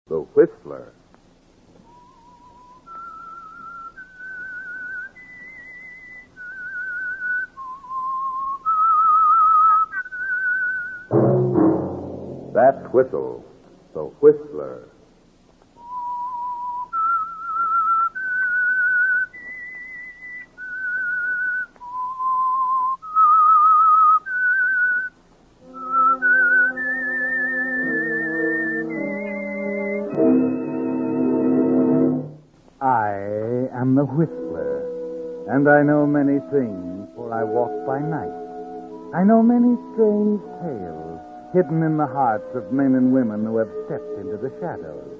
The Whistler. That whistle, the Whistler. I am the Whistler, and I know many things, for I walk by night. I know many strange tales hidden in the hearts of men and women who have stepped into the shadows.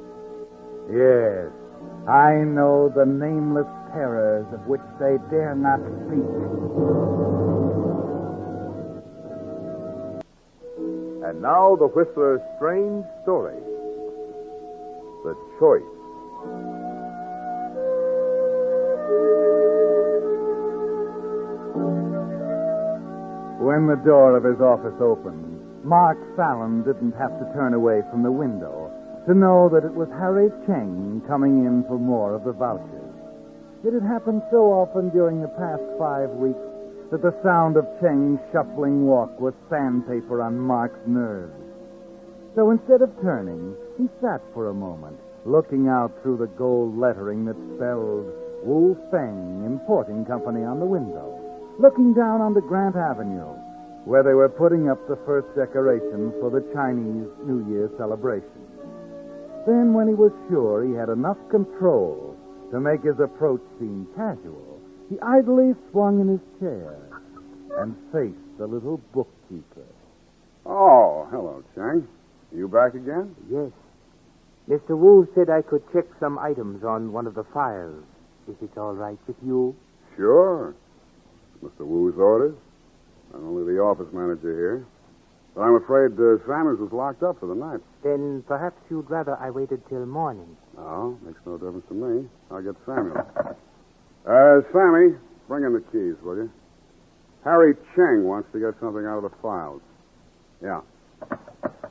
Yes, I know the nameless terrors of which they dare not speak. And now the Whistler's strange story. The Choice. When the door of his office opened, Mark Fallon didn't have to turn away from the window to know that it was Harry Cheng coming in for more of the vouchers. It had happened so often during the past 5 weeks that the sound of Cheng's shuffling walk was sandpaper on Mark's nerves. So instead of turning, he sat for a moment, looking out through the gold lettering that spelled Wu Feng Importing Company on the window, looking down onto Grant Avenue, where they were putting up the first decorations for the Chinese New Year celebration. Then, when he was sure he had enough control to make his approach seem casual, he idly swung in his chair and faced the little bookkeeper. Oh, hello, Chang. You back again? Yes. Mr. Wu said I could check some items on one of the files. If it's all right with you? Sure. Mr. Wu's orders. I'm only the office manager here. But I'm afraid Sammers is locked up for the night. Then perhaps you'd rather I waited till morning. No, makes no difference to me. I'll get Samuel. Sammy, bring in the keys, will you? Harry Cheng wants to get something out of the files. Yeah.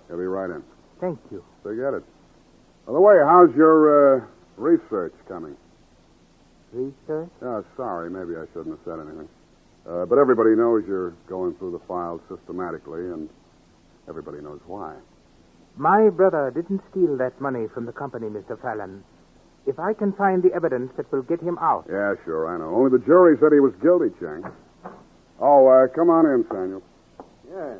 He'll be right in. Thank you. Forget it. By the way, how's your research coming? Research? Oh, sorry. Maybe I shouldn't have said anything. But everybody knows you're going through the files systematically, and everybody knows why. My brother didn't steal that money from the company, Mr. Fallon. If I can find the evidence that will get him out. Yeah, sure, I know. Only the jury said he was guilty, Cheng. Oh, come on in, Samuel. Yeah.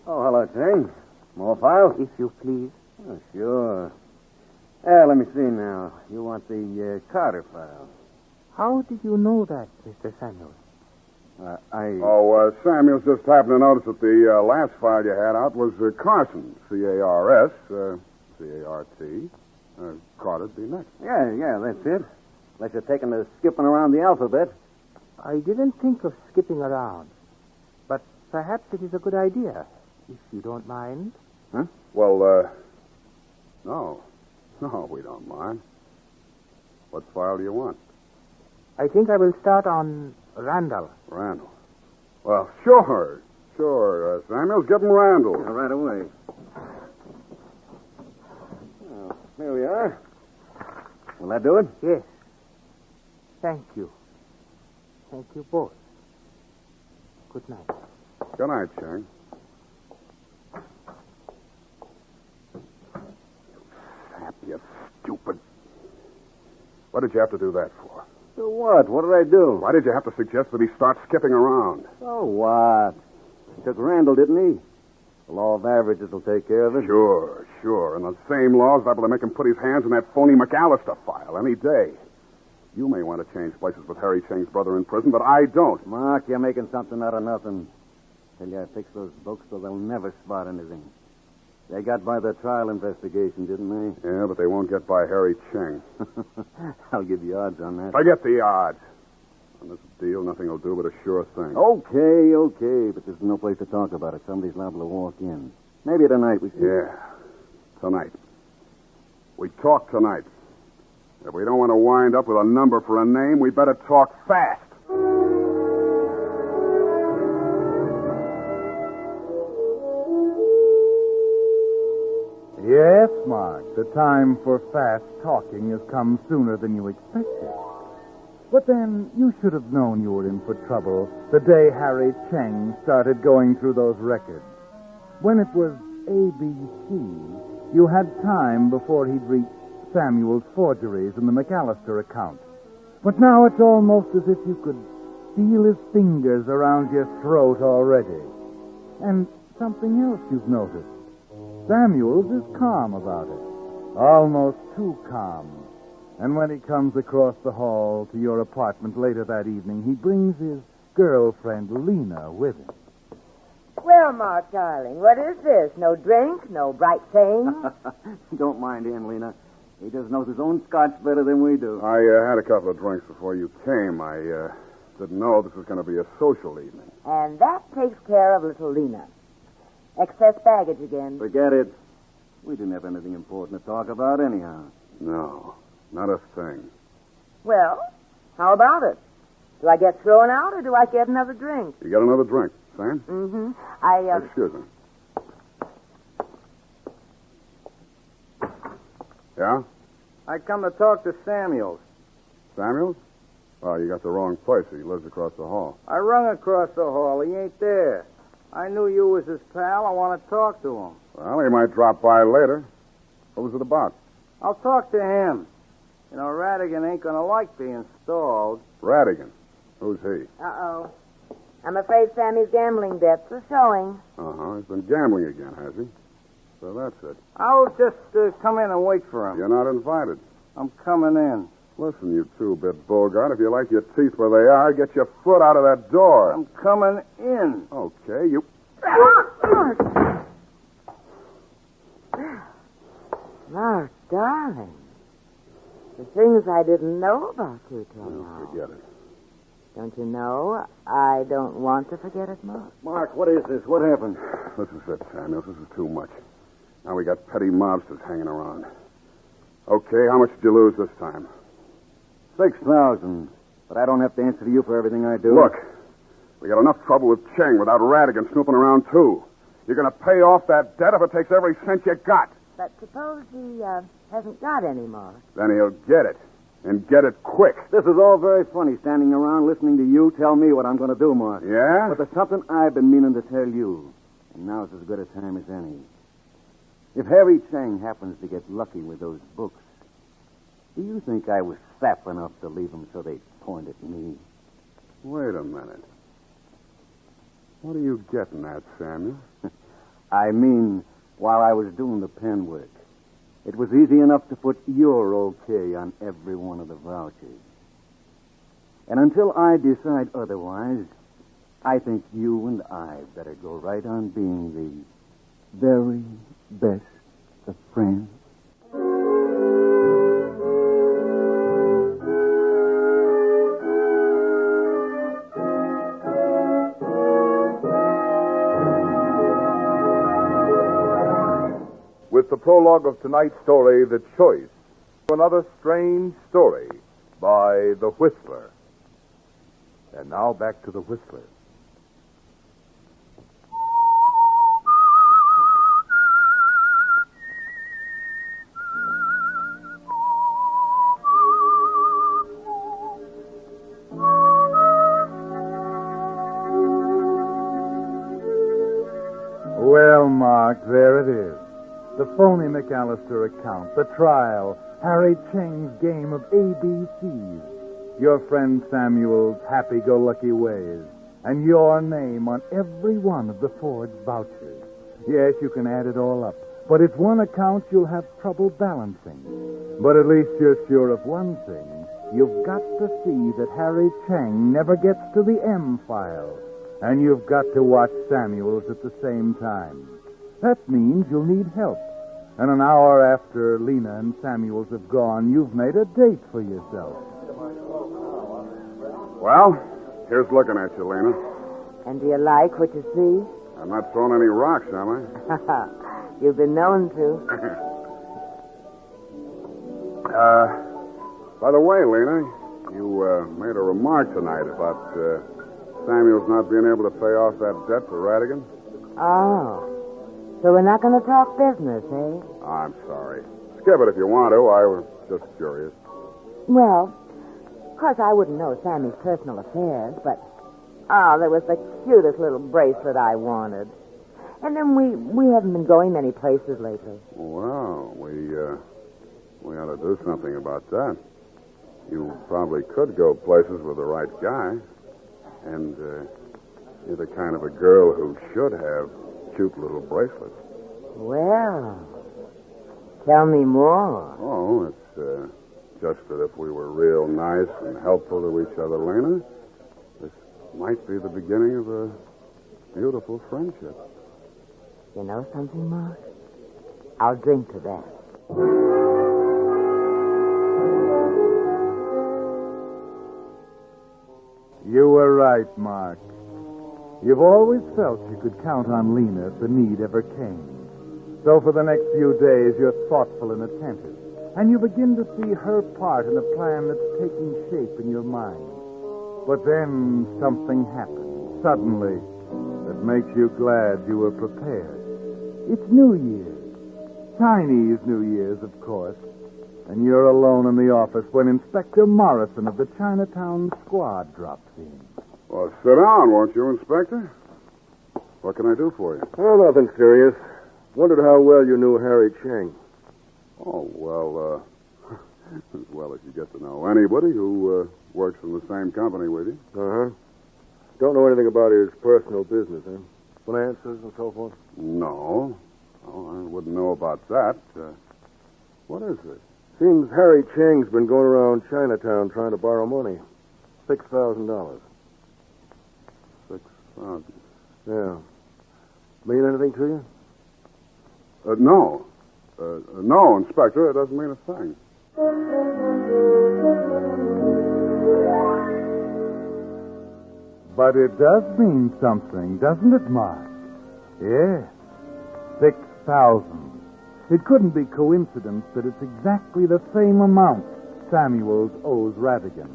Oh, hello, Cheng. More files? If you please. Oh, sure. Let me see now. You want the Carter file. How did you know that, Mr. Samuel? Samuel's just happened to notice that the last file you had out was Carson, C-A-R-S, C-A-R-T. Carter'd be next. Yeah, that's it. Unless you're taking a skipping around the alphabet. I didn't think of skipping around. But perhaps it is a good idea, if you don't mind. Huh? Well, no. No, we don't mind. What file do you want? I think I will start on Randall. Randall. Well, sure. Samuel's getting Randall. Yeah, right away. Well, here we are. Will that do it? Yes. Thank you. Thank you both. Good night. Good night, Chang. Sap, you stupid. What did you have to do that for? So what? What did I do? Why did you have to suggest that he start skipping around? So what? He took Randall, didn't he? The law of averages will take care of it. Sure. And the same law's liable to make him put his hands in that phony McAllister file any day. You may want to change places with Harry Cheng's brother in prison, but I don't. Mark, you're making something out of nothing. Tell you, I fixed those books so they'll never spot anything. They got by the trial investigation, didn't they? Yeah, but they won't get by Harry Cheng. I'll give you odds on that. Forget the odds. On this deal, nothing will do but a sure thing. Okay, but there's no place to talk about it. Somebody's liable to walk in. Maybe tonight we see. Yeah, tonight. We talk tonight. If we don't want to wind up with a number for a name, we better talk fast. Yes, Mark, the time for fast talking has come sooner than you expected. But then, you should have known you were in for trouble the day Harry Cheng started going through those records. When it was ABC, you had time before he'd reached Samuel's forgeries in the McAllister account. But now it's almost as if you could feel his fingers around your throat already. And something else you've noticed. Samuel's is calm about it. Almost too calm. And when he comes across the hall to your apartment later that evening, he brings his girlfriend, Lena, with him. Well, Mark, darling, what is this? No drink, no bright thing? Don't mind him, Lena. He just knows his own scotch better than we do. I had a couple of drinks before you came. I didn't know this was going to be a social evening. And that takes care of little Lena. Excess baggage again. Forget it. We didn't have anything important to talk about anyhow. No, not a thing. Well, how about it? Do I get thrown out or do I get another drink? You got another drink, Sam? Mm-hmm. Excuse me. Yeah? I come to talk to Samuels. Samuels? Oh, you got the wrong place. He lives across the hall. I rung across the hall. He ain't there. I knew you was his pal. I want to talk to him. Well, he might drop by later. What was it about? I'll talk to him. You know, Radigan ain't going to like being stalled. Radigan. Who's he? Uh-oh. I'm afraid Sammy's gambling debts are showing. Uh-huh. He's been gambling again, has he? So that's it. I'll just come in and wait for him. You're not invited. I'm coming in. Listen, you two-bit Bogart, if you like your teeth where they are, get your foot out of that door. I'm coming in. Okay, you... Mark, darling. The things I didn't know about you till now. Forget it. Don't you know? I don't want to forget it, Mark. Mark, what is this? What happened? This is it, Samuels. This is too much. Now we got petty mobsters hanging around. Okay, how much did you lose this time? 6,000. But I don't have to answer to you for everything I do. Look, we got enough trouble with Cheng without Radigan snooping around, too. You're going to pay off that debt if it takes every cent you got. But suppose he hasn't got any, Mark. Then he'll get it. And get it quick. This is all very funny, standing around listening to you tell me what I'm going to do, Mark. Yeah? But there's something I've been meaning to tell you. And now's as good a time as any. If Harry Cheng happens to get lucky with those books, do you think I was sap enough to leave them so they'd point at me? Wait a minute. What are you getting at, Samuel? I mean, while I was doing the pen work, it was easy enough to put your okay on every one of the vouchers. And until I decide otherwise, I think you and I better go right on being the very best of friends. With the prologue of tonight's story, The Choice, another strange story by The Whistler. And now back to The Whistler. Well, Mark, there it is. The phony McAllister account, the trial, Harry Cheng's game of ABCs, your friend Samuel's happy-go-lucky ways, and your name on every one of the forged vouchers. Yes, you can add it all up, but it's one account you'll have trouble balancing. But at least you're sure of one thing. You've got to see that Harry Cheng never gets to the M file, and you've got to watch Samuel's at the same time. That means you'll need help. And an hour after Lena and Samuels have gone, you've made a date for yourself. Well, here's looking at you, Lena. And do you like what you see? I'm not throwing any rocks, am I? You've been known to. By the way, Lena, you made a remark tonight about Samuel's not being able to pay off that debt to Radigan. Oh. So we're not going to talk business, eh? I'm sorry. Skip it if you want to. I was just curious. Well, of course I wouldn't know Sammy's personal affairs, but... there was the cutest little bracelet I wanted. And then we haven't been going many places lately. Well, we ought to do something about that. You probably could go places with the right guy. And you're the kind of a girl who should have cute little bracelets. Well, tell me more. Oh, it's just that if we were real nice and helpful to each other, Lena, this might be the beginning of a beautiful friendship. You know something, Mark? I'll drink to that. You were right, Mark. You've always felt you could count on Lena if the need ever came. So for the next few days, you're thoughtful and attentive, and you begin to see her part in a plan that's taking shape in your mind. But then something happens, suddenly, that makes you glad you were prepared. It's New Year's. Chinese New Year's, of course. And you're alone in the office when Inspector Morrison of the Chinatown Squad drops in. Well, sit down, won't you, Inspector? What can I do for you? Oh, nothing serious. Wondered how well you knew Harry Cheng. Oh, well, as well as you get to know anybody who works in the same company with you. Uh-huh. Don't know anything about his personal business, huh? Finances and so forth? No. Oh, I wouldn't know about that. What is it? Seems Harry Cheng's been going around Chinatown trying to borrow money. $6,000. 6,000. Yeah. Mean anything to you? No. No, Inspector, it doesn't mean a thing. But it does mean something, doesn't it, Mark? Yes. 6,000. It couldn't be coincidence that it's exactly the same amount Samuels owes Radigan.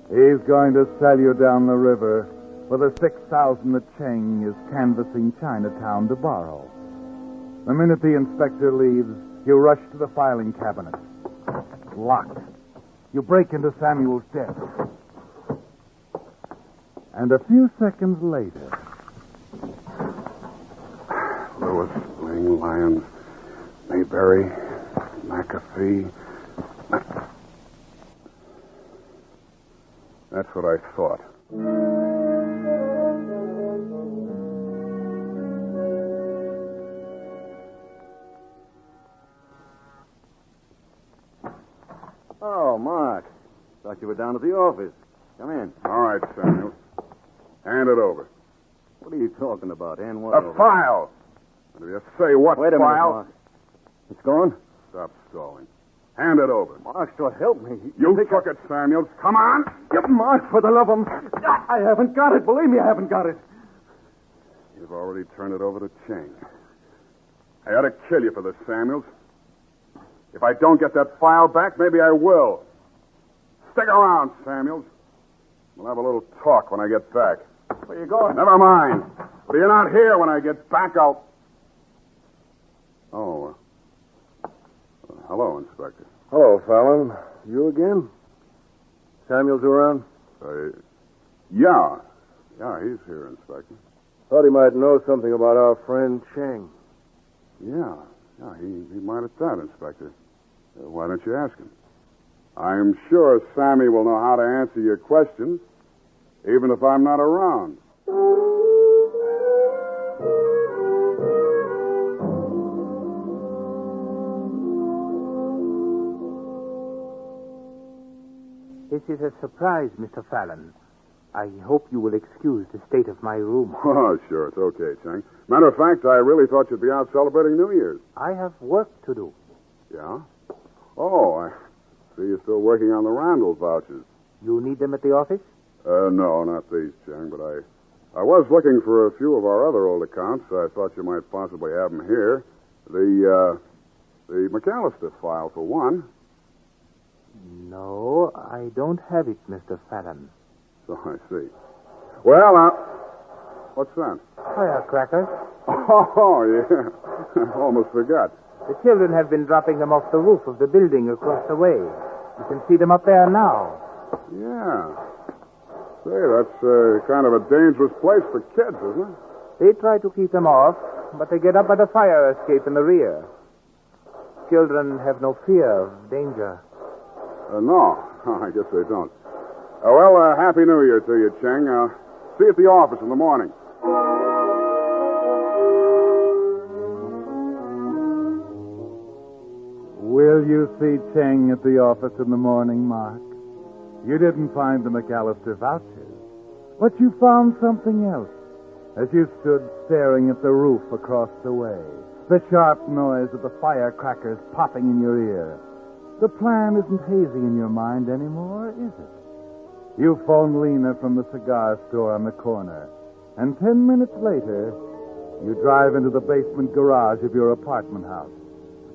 He's going to sell you down the river for the 6,000 that Cheng is canvassing Chinatown to borrow. The minute the inspector leaves, you rush to the filing cabinet. Locked. You break into Samuel's desk. And a few seconds later... Lewis, Bling, Lyons, Mayberry, McAfee. That's what I thought. Oh, Mark. Thought you were down at the office. Come in. All right, Samuel. Hand it over. What are you talking about? And what? A file. What do you say? What Wait a minute, file? Mark. It's gone? Stop stalling. Hand it over. Mark, so help me. You took it, Samuels. Come on. Mark, for the love of... I haven't got it. Believe me, I haven't got it. You've already turned it over to Cheng. I ought to kill you for this, Samuels. If I don't get that file back, maybe I will. Stick around, Samuels. We'll have a little talk when I get back. Where you going? Never mind. But you're not here when I get back, I'll... Oh, hello, Inspector. Hello, Fallon. You again? Samuel's around? Yeah. Yeah, he's here, Inspector. Thought he might know something about our friend Cheng. Yeah, he might have that, Inspector. Why don't you ask him? I'm sure Sammy will know how to answer your questions, even if I'm not around. This is a surprise, Mr. Fallon. I hope you will excuse the state of my room. Oh, sure, it's okay, Cheng. Matter of fact, I really thought you'd be out celebrating New Year's. I have work to do. Yeah? Oh, I see you're still working on the Randall vouchers. You need them at the office? No, not these, Cheng, but I was looking for a few of our other old accounts. I thought you might possibly have them here. The McAllister file, for one. No, I don't have it, Mr. Fallon. So I see. Well, What's that? Firecrackers. Oh, yeah. Almost forgot. The children have been dropping them off the roof of the building across the way. You can see them up there now. Yeah. Say, that's kind of a dangerous place for kids, isn't it? They try to keep them off, but they get up by the fire escape in the rear. Children have no fear of danger. No. I guess they don't. Happy New Year to you, Cheng. See you at the office in the morning. Will you see Cheng at the office in the morning, Mark? You didn't find the McAllister vouchers, but you found something else as you stood staring at the roof across the way, the sharp noise of the firecrackers popping in your ear. The plan isn't hazy in your mind anymore, is it? You phone Lena from the cigar store on the corner, and 10 minutes later, you drive into the basement garage of your apartment house.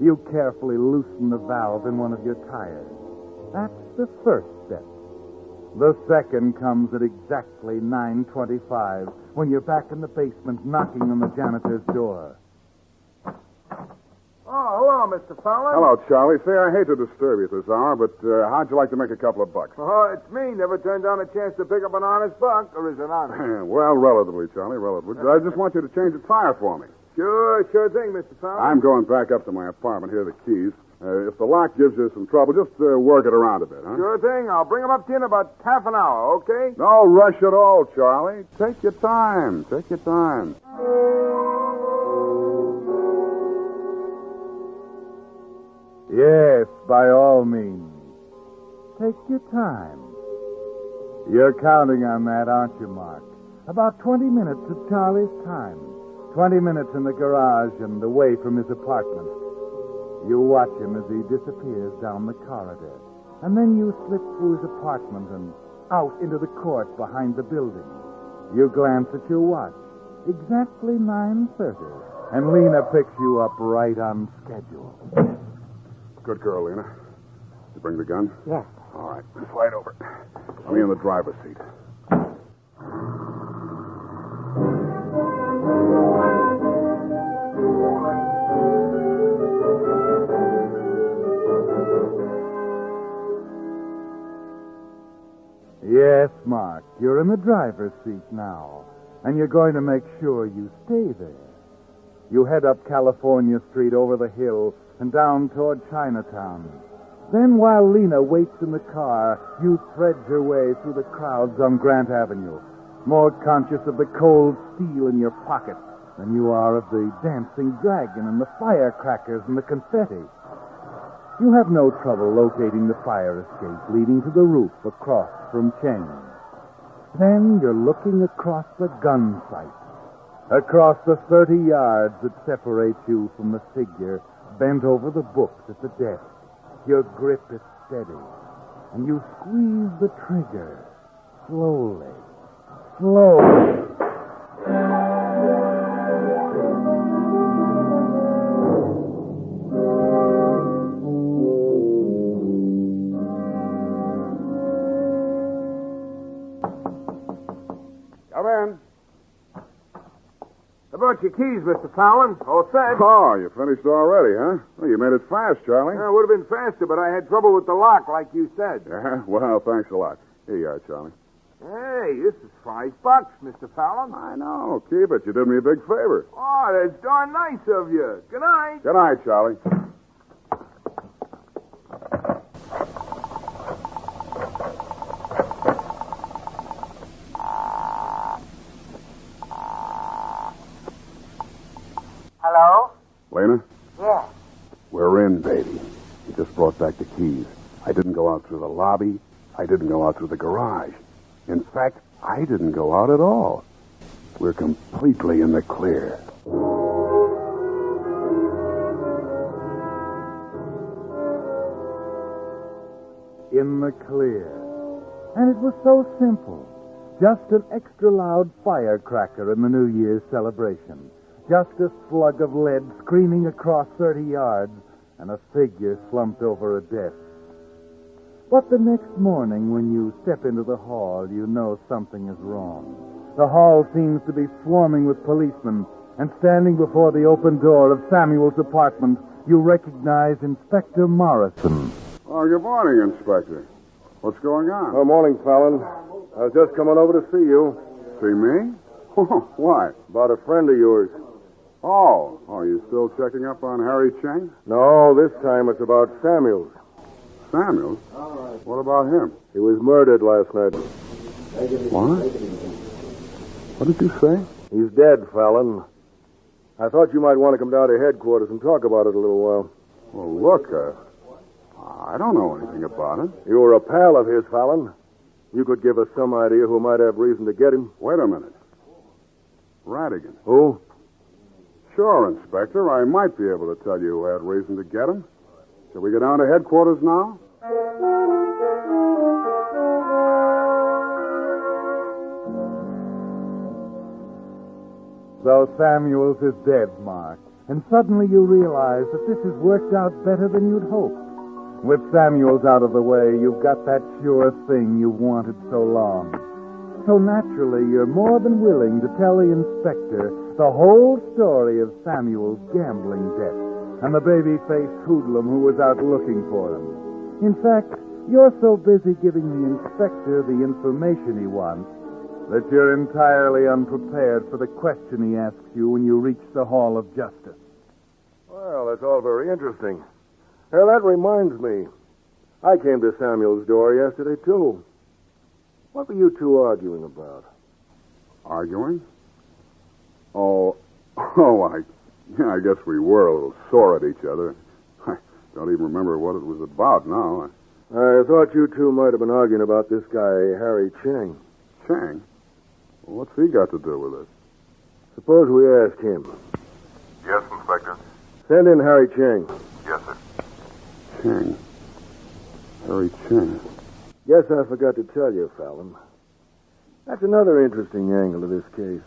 You carefully loosen the valve in one of your tires. That's the first step. The second comes at exactly 9:25 when you're back in the basement knocking on the janitor's door. Oh, hello, Mr. Fallon. Hello, Charlie. Say, I hate to disturb you at this hour, but how'd you like to make a couple of bucks? Oh, it's me. Never turned down a chance to pick up an honest buck, or is it honest? Well, relatively, Charlie, relatively. I just want you to change the tire for me. Sure thing, Mr. Fallon. I'm going back up to my apartment. Here are the keys. If the lock gives you some trouble, just work it around a bit, huh? Sure thing. I'll bring them up to you in about half an hour, okay? No rush at all, Charlie. Take your time. Take your time. Yes, by all means. Take your time. You're counting on that, aren't you, Mark? About 20 minutes of Charlie's time. 20 minutes in the garage and away from his apartment. You watch him as he disappears down the corridor. And then you slip through his apartment and out into the court behind the building. You glance at your watch. Exactly 9:30. And Lena picks you up right on schedule. Good girl, Lena. You bring the gun? Yes. All right. Slide over. I'll be in the driver's seat. Yes, Mark, you're in the driver's seat now, and you're going to make sure you stay there. You head up California Street over the hill and down toward Chinatown. Then, while Lena waits in the car, you thread your way through the crowds on Grant Avenue, more conscious of the cold steel in your pocket than you are of the dancing dragon and the firecrackers and the confetti. You have no trouble locating the fire escape leading to the roof across from Cheng. Then you're looking across the gun sight, across the 30 yards that separate you from the figure bent over the books at the desk. Your grip is steady, and you squeeze the trigger slowly. Come in. How about your keys, Mr. Fallon? All set? Oh, you finished already, huh? Well, you made it fast, Charlie. Yeah, it would have been faster, but I had trouble with the lock, like you said. Yeah? Well, thanks a lot. Here you are, Charlie. Hey, this is $5, Mr. Fallon. I know. Keep it. You did me a big favor. Oh, that's darn nice of you. Good night. Good night, Charlie. Hello? Lena? Yes. We're in, baby. You just brought back the keys. I didn't go out through the lobby. I didn't go out through the garage. In fact, I didn't go out at all. We're completely in the clear. In the clear. And it was so simple. Just an extra loud firecracker in the New Year's celebration. Just a slug of lead screaming across 30 yards and a figure slumped over a desk. But the next morning when you step into the hall, you know something is wrong. The hall seems to be swarming with policemen, and standing before the open door of Samuel's apartment, you recognize Inspector Morrison. Oh, good morning, Inspector. What's going on? Oh, morning, Fallon. I was just coming over to see you. See me? Why? About a friend of yours. Oh, are you still checking up on Harry Cheng? No, this time it's about Samuels. Samuels? What about him? He was murdered last night. What? What did you say? He's dead, Fallon. I thought you might want to come down to headquarters and talk about it a little while. Well, look, I don't know anything about it. You were a pal of his, Fallon. You could give us some idea who might have reason to get him. Wait a minute. Radigan. Who? Sure, Inspector. I might be able to tell you who had reason to get him. Shall we go down to headquarters now? So Samuels is dead, Mark, and suddenly you realize that this has worked out better than you'd hoped. With Samuels out of the way, you've got that sure thing you wanted so long. So naturally, you're more than willing to tell the inspector the whole story of Samuel's gambling debt and the baby-faced hoodlum who was out looking for him. In fact, you're so busy giving the inspector the information he wants that you're entirely unprepared for the question he asks you when you reach the Hall of Justice. Well, that's all very interesting. Well, that reminds me. I came to Samuel's door yesterday, too. What were you two arguing about? Arguing? I guess we were a little sore at each other. I don't even remember what it was about now. I thought you two might have been arguing about this guy, Harry Cheng. Cheng? Well, what's he got to do with it? Suppose we ask him. Yes, Inspector. Send in Harry Cheng. Yes, sir. Cheng. Harry Cheng. Guess I forgot to tell you, Fallon. That's another interesting angle of this case.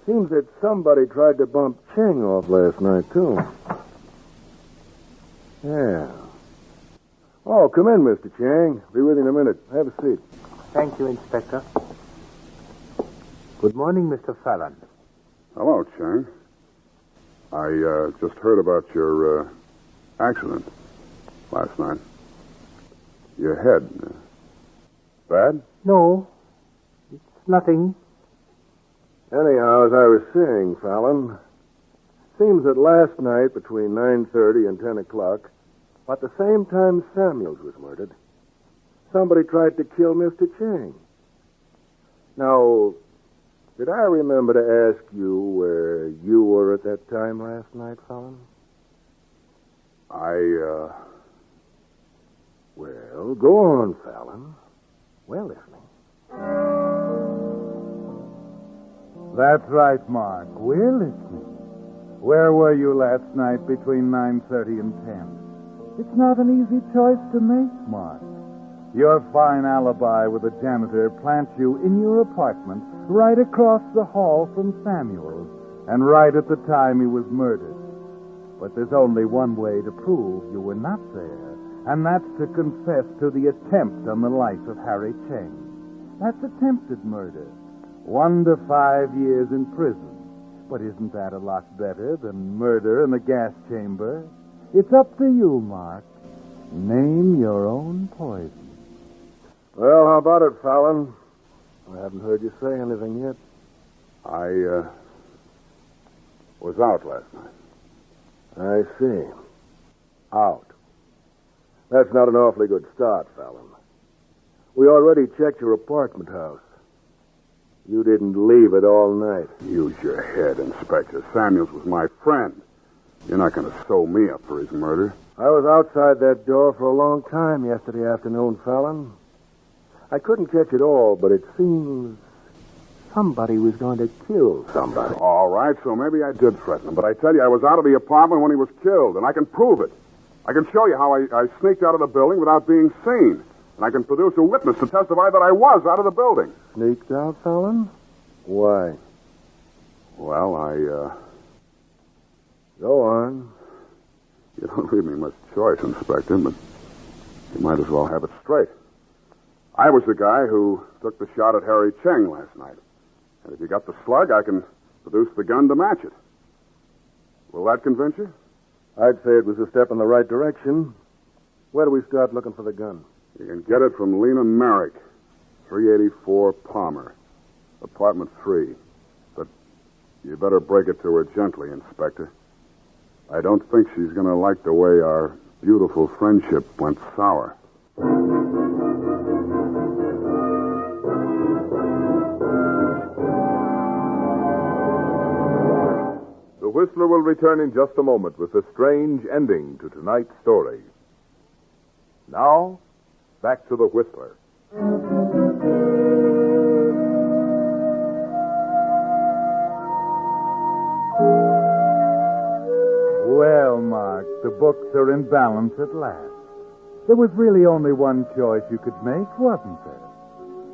Seems that somebody tried to bump Cheng off last night, too. Yeah. Oh, come in, Mr. Cheng. Be with you in a minute. Have a seat. Thank you, Inspector. Good morning, Mr. Fallon. Hello, Cheng. I just heard about your accident last night. Your head. Bad? No, it's nothing. Anyhow, as I was saying, Fallon, seems that last night between 9:30 and 10 o'clock, about the same time Samuels was murdered, somebody tried to kill Mr. Cheng. Now, did I remember to ask you where you were at that time last night, Fallon? Well, go on, Fallon. We're listening. That's right, Mark. We're listening. Where were you last night between 9:30 and 10? It's not an easy choice to make, Mark. Your fine alibi with the janitor plants you in your apartment right across the hall from Samuel's and right at the time he was murdered. But there's only one way to prove you were not there, and that's to confess to the attempt on the life of Harry Cheng. That's attempted murder. 1 to 5 years in prison. But isn't that a lot better than murder in the gas chamber? It's up to you, Mark. Name your own poison. Well, how about it, Fallon? I haven't heard you say anything yet. I was out last night. I see. Out. That's not an awfully good start, Fallon. We already checked your apartment house. You didn't leave it all night. Use your head, Inspector. Samuels was my friend. You're not going to sew me up for his murder. I was outside that door for a long time yesterday afternoon, Fallon. I couldn't catch it all, but it seems somebody was going to kill somebody. All right, so maybe I did threaten him. But I tell you, I was out of the apartment when he was killed, and I can prove it. I can show you how I sneaked out of the building without being seen. And I can produce a witness to testify that I was out of the building. Sneaked out, Fallon? Why? Well, Go on. You don't leave me much choice, Inspector, but you might as well have it straight. I was the guy who took the shot at Harry Cheng last night. And if you got the slug, I can produce the gun to match it. Will that convince you? I'd say it was a step in the right direction. Where do we start looking for the gun? You can get it from Lena Merrick, 384 Palmer, apartment 3. But you better break it to her gently, Inspector. I don't think she's going to like the way our beautiful friendship went sour. The Whistler will return in just a moment with a strange ending to tonight's story. Now, back to the Whistler. Well, Mark, the books are in balance at last. There was really only one choice you could make, wasn't there?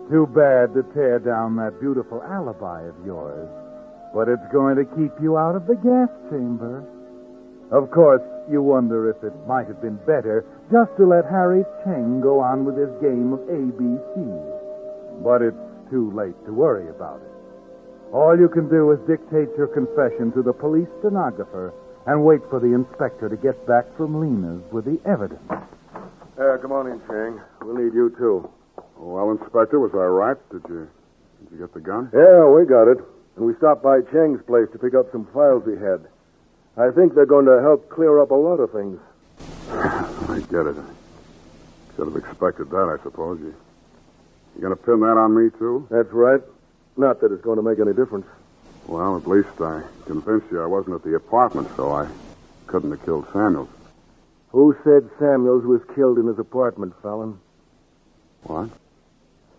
Too bad to tear down that beautiful alibi of yours. But it's going to keep you out of the gas chamber. Of course, you wonder if it might have been better just to let Harry Cheng go on with his game of ABC. But it's too late to worry about it. All you can do is dictate your confession to the police stenographer and wait for the inspector to get back from Lena's with the evidence. Come on in, Chang. We'll need you, too. Well, Inspector, was I right? Did you get the gun? Yeah, we got it. And we stopped by Chang's place to pick up some files he had. I think they're going to help clear up a lot of things. I get it. Should have expected that, I suppose. You going to pin that on me, too? That's right. Not that it's going to make any difference. Well, at least I convinced you I wasn't at the apartment, so I couldn't have killed Samuels. Who said Samuels was killed in his apartment, Fallon? What?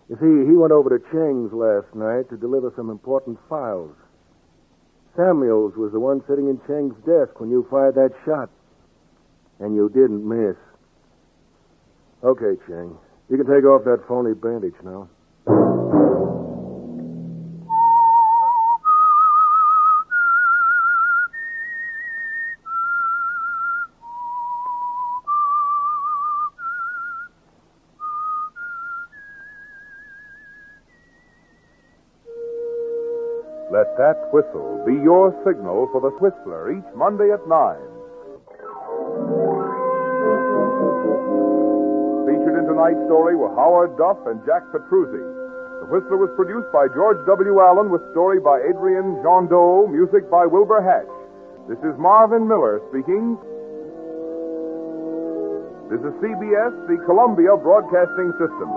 You see, he went over to Chang's last night to deliver some important files. Samuels was the one sitting in Chang's desk when you fired that shot. And you didn't miss. Okay, Chang. You can take off that phony bandage now. Let that whistle be your signal for the Whistler each Monday at 9. Featured in tonight's story were Howard Duff and Jack Petruzzi. The Whistler was produced by George W. Allen with story by Adrian Jondeau, music by Wilbur Hatch. This is Marvin Miller speaking. This is CBS, the Columbia Broadcasting System.